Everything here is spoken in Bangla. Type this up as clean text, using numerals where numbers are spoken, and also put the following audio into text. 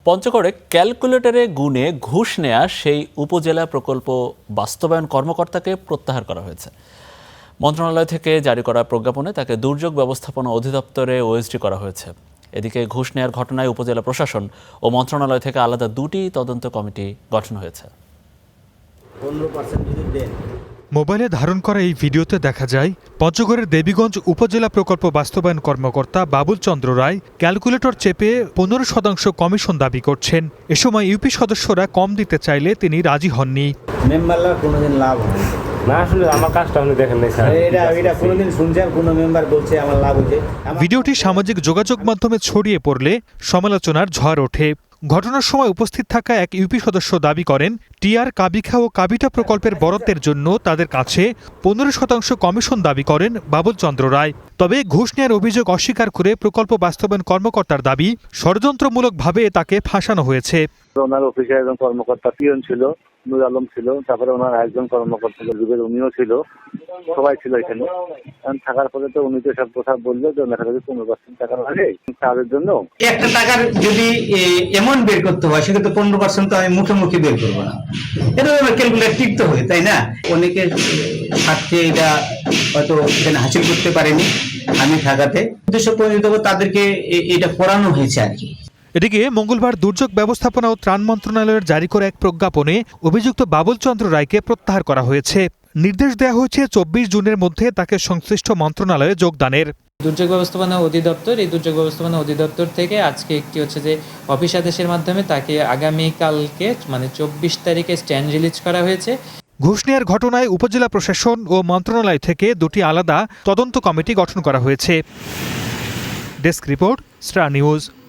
পঞ্চগড়ে ক্যালকুলেটরে গুণে ঘুষ নেয়া সেই উপজেলা প্রকল্প বাস্তবায়ন কর্মকর্তাকে প্রত্যাহার করা হয়েছে। মন্ত্রণালয় থেকে জারি করা প্রজ্ঞাপনে তাকে দুর্যোগ ব্যবস্থাপনা অধিদপ্তরে ওএসডি করা হয়েছে। এদিকে ঘুষ নেয়ার ঘটনায় উপজেলা প্রশাসন ও মন্ত্রণালয় থেকে আলাদা দুটি তদন্ত কমিটি গঠন হয়েছে। মোবাইলে ধারণ করা এই ভিডিওতে দেখা যায় পঞ্চগড়ের দেবীগঞ্জ উপজেলা প্রকল্প বাস্তবায়ন কর্মকর্তা বাবুল চন্দ্র রায় ক্যালকুলেটর চেপে 15% কমিশন দাবি করছেন। এ সময় ইউপি সদস্যরা কম দিতে চাইলে তিনি রাজি হননি। মেম্বাররা কোনোদিন লাভ হয় না, আসলে আমার কাজটা আপনি দেখেন নাই স্যার। এটা কোনোদিন শুনছেন কোনো মেম্বার বলছে আমার লাভ হয়েছে? ভিডিওটি সামাজিক যোগাযোগ মাধ্যমে ছড়িয়ে পড়লে সমালোচনার ঝড় ওঠে। ঘটনার সময় উপস্থিত থাকা এক ইউপি সদস্য দাবি করেন টিআর কাবিখা ও কাবিটা প্রকল্পের বরাদ্দের জন্য তাদের কাছে 15% কমিশন দাবি করেন বাবুল চন্দ্র রায়। তবে ঘুষ নেওয়ার অভিযোগ অস্বীকার করে প্রকল্প বাস্তবায়ন কর্মকর্তার দাবি ষড়যন্ত্রমূলকভাবে তাকে ফাঁসানো হয়েছে। ওনার অফিসে একজন কর্মকর্তা পিয়ন ছিল, নুর আলম ছিল, তারপরে ওনার একজন কর্মকর্তা যুগের উনিও ছিল, সবাই ছিল এখানে। থাকার পরে তো উনি তো সব কথা বললো যে ওনার কাছে 15% টাকা লাগে কাজের জন্য। একটা টাকার যদি এমন বের করতে হয় সেক্ষেত্রে 15% তো আমি মুখে মুখে বের করবো না, এটা আমার ক্যালকুলেট টিকতে হবে, তাই না? অনেকের স্বার্থে এটা হয়তো এখানে হাসিল করতে পারেনি, আমি থাকাতে উদ্দেশ্য পরিণত তাদেরকে এটা করানো হয়েছে আর কি। এদিকে মঙ্গলবার দুর্যোগ ব্যবস্থাপনা ও ত্রাণ মন্ত্রণালয়ের জারি করা এক প্রজ্ঞাপনে অভিযুক্ত বাবুল চন্দ্র রায়কে প্রত্যাহার করা হয়েছে। নির্দেশ দেওয়া হয়েছে 24 জুনের মধ্যে তাকে সংশ্লিষ্ট মন্ত্রণালয়ে যোগদানের। দুর্যোগ ব্যবস্থাপনা অধিদপ্তর, এই দুর্যোগ ব্যবস্থাপনা অধিদপ্তর থেকে আজকে একটি হচ্ছে যে অফিস আদেশের মাধ্যমে তাকে আগামীকালকে মানে 24 তারিখে স্ট্যান্ড রিলিজ করা হয়েছে। ঘুষ নেয়ার ঘটনায় উপজেলা প্রশাসন ও মন্ত্রণালয় থেকে দুটি আলাদা তদন্ত কমিটি গঠন করা হয়েছে। Desk report, star news.